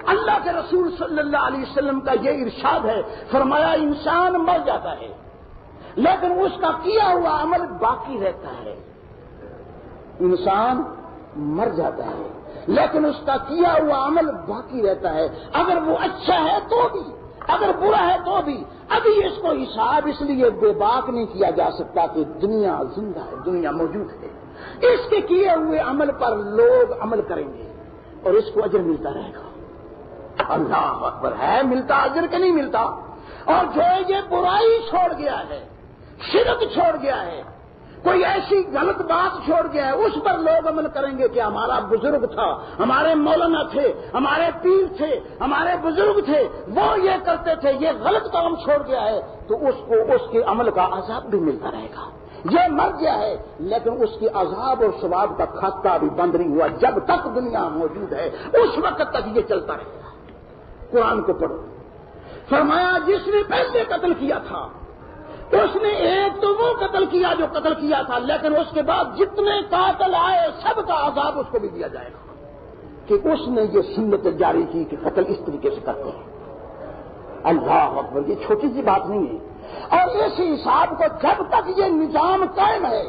اللہ کے رسول صلی اللہ علیہ وسلم کا یہ ارشاد ہے، فرمایا انسان مر جاتا ہے لیکن اس کا کیا ہوا عمل باقی رہتا ہے۔ انسان مر جاتا ہے لیکن اس کا کیا ہوا عمل باقی رہتا ہے، اگر وہ اچھا ہے تو بھی، اگر برا ہے تو بھی۔ ابھی اس کو حساب اس لیے بے باک نہیں کیا جا سکتا کہ دنیا زندہ ہے، دنیا موجود ہے، اس کے کیے ہوئے عمل پر لوگ عمل کریں گے اور اس کو اجر ملتا رہے گا۔ اللہ اکبر، ہے ملتا اجر کہ نہیں ملتا؟ اور جو یہ برائی چھوڑ گیا ہے، شرک چھوڑ گیا ہے، کوئی ایسی غلط بات چھوڑ گیا ہے، اس پر لوگ عمل کریں گے کہ ہمارا بزرگ تھا، ہمارے مولانا تھے، ہمارے پیر تھے، ہمارے بزرگ تھے، وہ یہ کرتے تھے، یہ غلط کام چھوڑ گیا ہے، تو اس کو اس کے عمل کا عذاب بھی ملتا رہے گا۔ یہ مر گیا ہے لیکن اس کی عذاب اور ثواب کا کھاتا بھی بند نہیں ہوا، جب تک دنیا موجود ہے اس وقت تک یہ چلتا رہے گا۔ قرآن کو پڑھو، فرمایا جس نے پہلے قتل کیا تھا اس نے ایک تو وہ قتل کیا جو قتل کیا تھا، لیکن اس کے بعد جتنے قاتل آئے سب کا عذاب اس کو بھی دیا جائے گا کہ اس نے یہ سنت جاری کی کہ قتل اس طریقے سے کرتے ہیں۔ اللہ اکبر، یہ چھوٹی سی بات نہیں ہے، اور اس حساب کو جب تک یہ نظام قائم ہے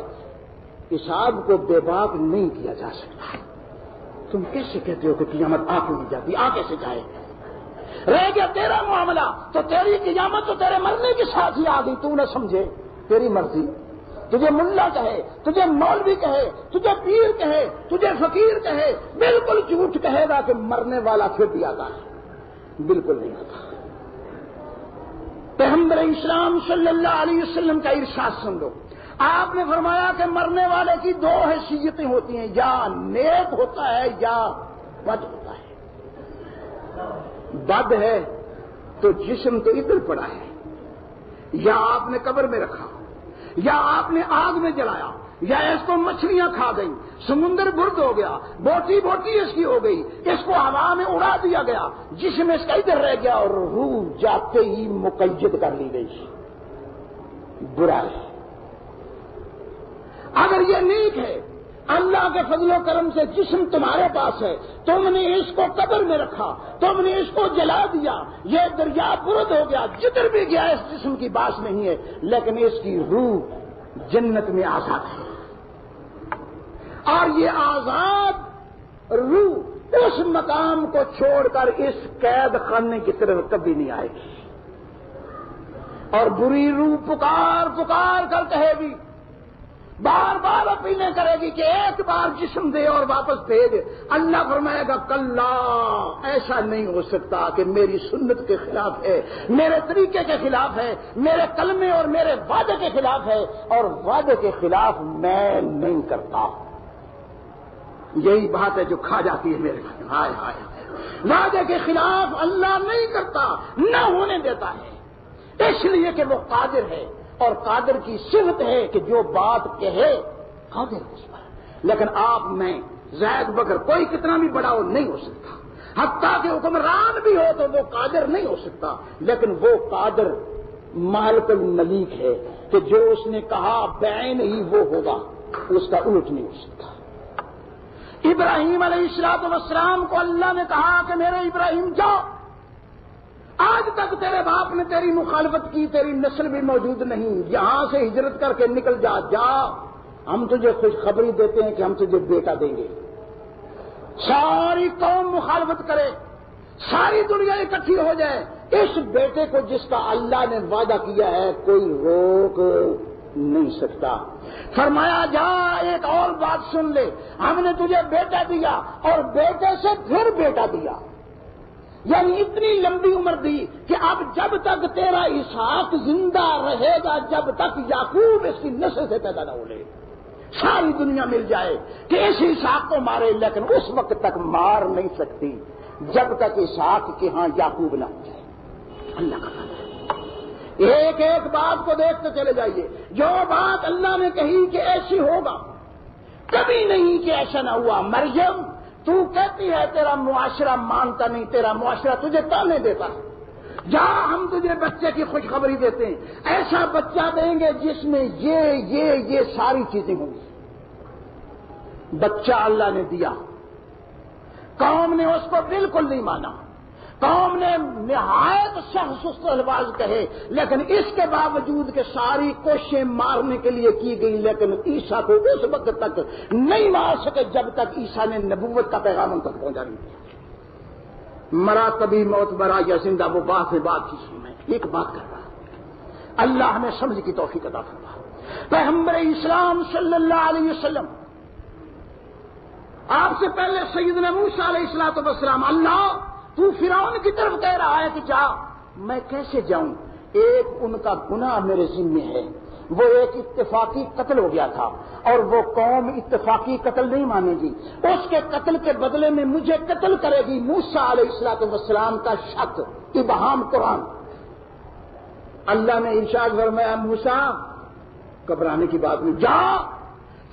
حساب کو بے باک نہیں کیا جا سکتا۔ تم کیسے کہتے ہو کہ قیامت آ کیوں نہیں جاتی؟ آ کیسے جائے؟ رہ گیا تیرا معاملہ تو تیری قیامت تو تیرے مرنے کے ساتھ ہی آ گئی، تو نہ سمجھے، تیری مرضی۔ تجھے ملا کہے، تجھے مولوی کہے، تجھے پیر کہے، تجھے فقیر کہے، بالکل جھوٹ کہے گا کہ مرنے والا پھر بھی آتا ہے، بالکل نہیں آتا۔ پیغمبر اسلام صلی اللہ علیہ وسلم کا ارشاد سن لو، آپ نے فرمایا کہ مرنے والے کی دو حیثیتیں ہوتی ہیں، یا نیک ہوتا ہے یا بد ہوتا ہے۔ بد ہے تو جسم تو ادھر پڑا ہے، یا آپ نے قبر میں رکھا، یا آپ نے آگ میں جلایا، یا اس کو مچھلیاں کھا گئی، سمندر برد ہو گیا، بوٹی بوٹی اس کی ہو گئی، اس کو ہوا میں اڑا دیا گیا، جسم اس کا ادھر رہ گیا اور روح جاتے ہی مقید کر لی گئی، برا ہے۔ اگر یہ نیک ہے، اللہ کے فضل و کرم سے جسم تمہارے پاس ہے، تم نے اس کو قبر میں رکھا، تم نے اس کو جلا دیا، یہ دریا برد ہو گیا، جدھر بھی گیا اس جسم کی باس نہیں ہے، لیکن اس کی روح جنت میں آزاد ہے، اور یہ آزاد روح اس مقام کو چھوڑ کر اس قید خانے کی طرف کبھی نہیں آئے گی، اور بری روح پکار پکار کر کہے گی، بار بار اپیلیں کرے گی کہ ایک بار جسم دے اور واپس بھیج۔ اللہ فرمائے گا کلا، ایسا نہیں ہو سکتا کہ میری سنت کے خلاف ہے، میرے طریقے کے خلاف ہے، میرے کلمے اور میرے وعدے کے خلاف ہے، اور وعدے کے خلاف میں نہیں کرتا۔ یہی بات ہے جو کھا جاتی ہے میرے گھر، ہائے ہائے، وعدے کے خلاف اللہ نہیں کرتا، نہ ہونے دیتا ہے، اس لیے کہ وہ قادر ہے، اور قادر کی صفت ہے کہ جو بات کہے قادر اس پر، لیکن آپ میں زید بکر کوئی کتنا بھی بڑا ہو نہیں ہو سکتا، حتیٰ کہ حکمران بھی ہو تو وہ قادر نہیں ہو سکتا، لیکن وہ قادر مالک الملیک ہے کہ جو اس نے کہا بعین ہی وہ ہوگا، اس کا الٹ نہیں ہو سکتا۔ ابراہیم علیہ السلام کو اللہ نے کہا کہ میرے ابراہیم جاؤ، آج تک تیرے باپ نے تیری مخالفت کی، تیری نسل بھی موجود نہیں، یہاں سے ہجرت کر کے نکل جا، ہم تجھے خوشخبری دیتے ہیں کہ ہم تجھے بیٹا دیں گے۔ ساری قوم مخالفت کرے، ساری دنیا اکٹھی ہو جائے، اس بیٹے کو جس کا اللہ نے وعدہ کیا ہے کوئی روک نہیں سکتا۔ فرمایا جا ایک اور بات سن لے، ہم نے تجھے بیٹا دیا اور بیٹے سے پھر بیٹا دیا، یعنی اتنی لمبی عمر دی کہ اب جب تک تیرا اسحاق زندہ رہے گا، جب تک یعقوب اس کی نسل سے پیدا نہ ہو لے، ساری دنیا مل جائے کہ اس اسحاق کو مارے، لیکن اس وقت تک مار نہیں سکتی جب تک اسحاق کے ہاں یعقوب نہ ہو جائے۔ اللہ کا فضل ہے، ایک ایک بات کو دیکھتے چلے جائیے، جو بات اللہ نے کہی کہ ایسی ہوگا، کبھی نہیں کہ ایسا نہ ہوا۔ مریم تو کہتی ہے تیرا معاشرہ مانتا نہیں، تیرا معاشرہ تجھے تانے دیتا ہے، جا ہم تجھے بچے کی خوشخبری دیتے ہیں، ایسا بچہ دیں گے جس میں یہ ساری چیزیں ہوں گی۔ بچہ اللہ نے دیا، قوم نے اس کو بالکل نہیں مانا، قوم نے نہایت سخت سست الفاظ کہے، لیکن اس کے باوجود کہ ساری کوششیں مارنے کے لیے کی گئی، لیکن عیسیٰ کو اس وقت تک نہیں مار سکے جب تک عیسیٰ نے نبوت کا پیغام ان تک پہنچا نہیں دیا۔ مرا کبھی موت مرا یا زندہ، وہ بات ہے بات کی سنیں۔ ایک بات کر رہا، اللہ ہمیں سمجھ کی توفیق عطا فرما۔ پیغمبر اسلام صلی اللہ علیہ وسلم، آپ سے پہلے سیدنا موسیٰ علیہ السلام، اللہ تو فرعون کی طرف کہہ رہا ہے کہ جا، میں کیسے جاؤں؟ ایک ان کا گناہ میرے ذمہ ہے، وہ ایک اتفاقی قتل ہو گیا تھا، اور وہ قوم اتفاقی قتل نہیں مانے گی، اس کے قتل کے بدلے میں مجھے قتل کرے گی۔ موسیٰ علیہ السلام کا شک، ابہام قرآن۔ اللہ نے ارشاد فرمایا موسیٰ گھبرانے کی بات نہیں، جا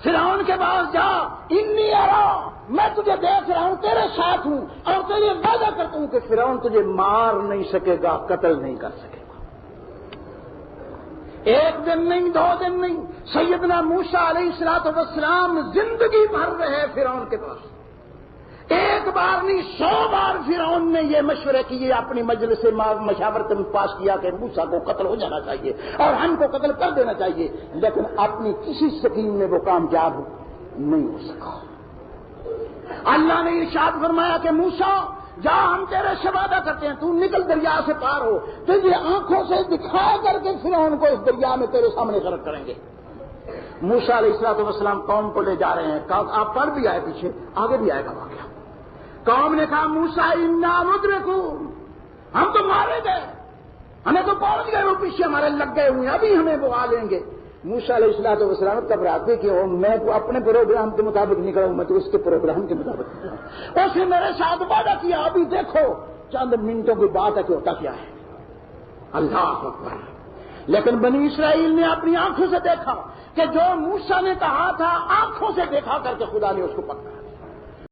فرعون کے پاس جا، انی ارا، میں تجھے دیکھ رہا ہوں، تیرے ساتھ ہوں، اور تیرے وعدہ کرتا ہوں کہ فرعون تجھے مار نہیں سکے گا، قتل نہیں کر سکے گا۔ ایک دن نہیں، 2 دن نہیں، سیدنا موسیٰ علیہ السلام زندگی بھر رہے فرعون کے پاس، ایک بار نہیں 100 بار فرعون نے یہ مشورے کیے، اپنی مجلس سے مشاورت میں پاس کیا کہ موسیٰ کو قتل ہو جانا چاہیے اور ہم کو قتل کر دینا چاہیے، لیکن اپنی کسی سکیم میں وہ کامیاب نہیں ہو سکا۔ اللہ نے ارشاد فرمایا کہ موسیٰ جا، ہم تیرے سے وعدہ کرتے ہیں، تو نکل دریا سے پار ہو، تجھے آنکھوں سے دکھا کر کے فرعون کو اس دریا میں تیرے سامنے غرق کریں گے۔ موسیٰ علیہ السلام قوم کو لے جا رہے ہیں، آپ پر بھی آئے، پیچھے آگے بھی آئے گا واقعہ۔ قوم نے کہا موسیٰ انا مدرکون، ہم تو مارے گئے، ہمیں تو پہنچ گئے، وہ پیچھے ہمارے لگ گئے ہوئے، ابھی ہمیں وہ آ لیں گے۔ موسیٰ علیہ السلام گھبراتے کہ میں تو اپنے پروگرام کے مطابق نکلا ہوں، میں تو اس کے پروگرام کے مطابق نکلا ہوں، اس نے میرے ساتھ وعدہ کیا، ابھی دیکھو چند منٹوں کی بات ہے کہ ہوتا کیا ہے۔ اللہ اکبر۔ لیکن بنی اسرائیل نے اپنی آنکھوں سے دیکھا کہ جو موسیٰ نے کہا تھا، آنکھوں سے دیکھا کر کے خدا نے اس کو پکڑا۔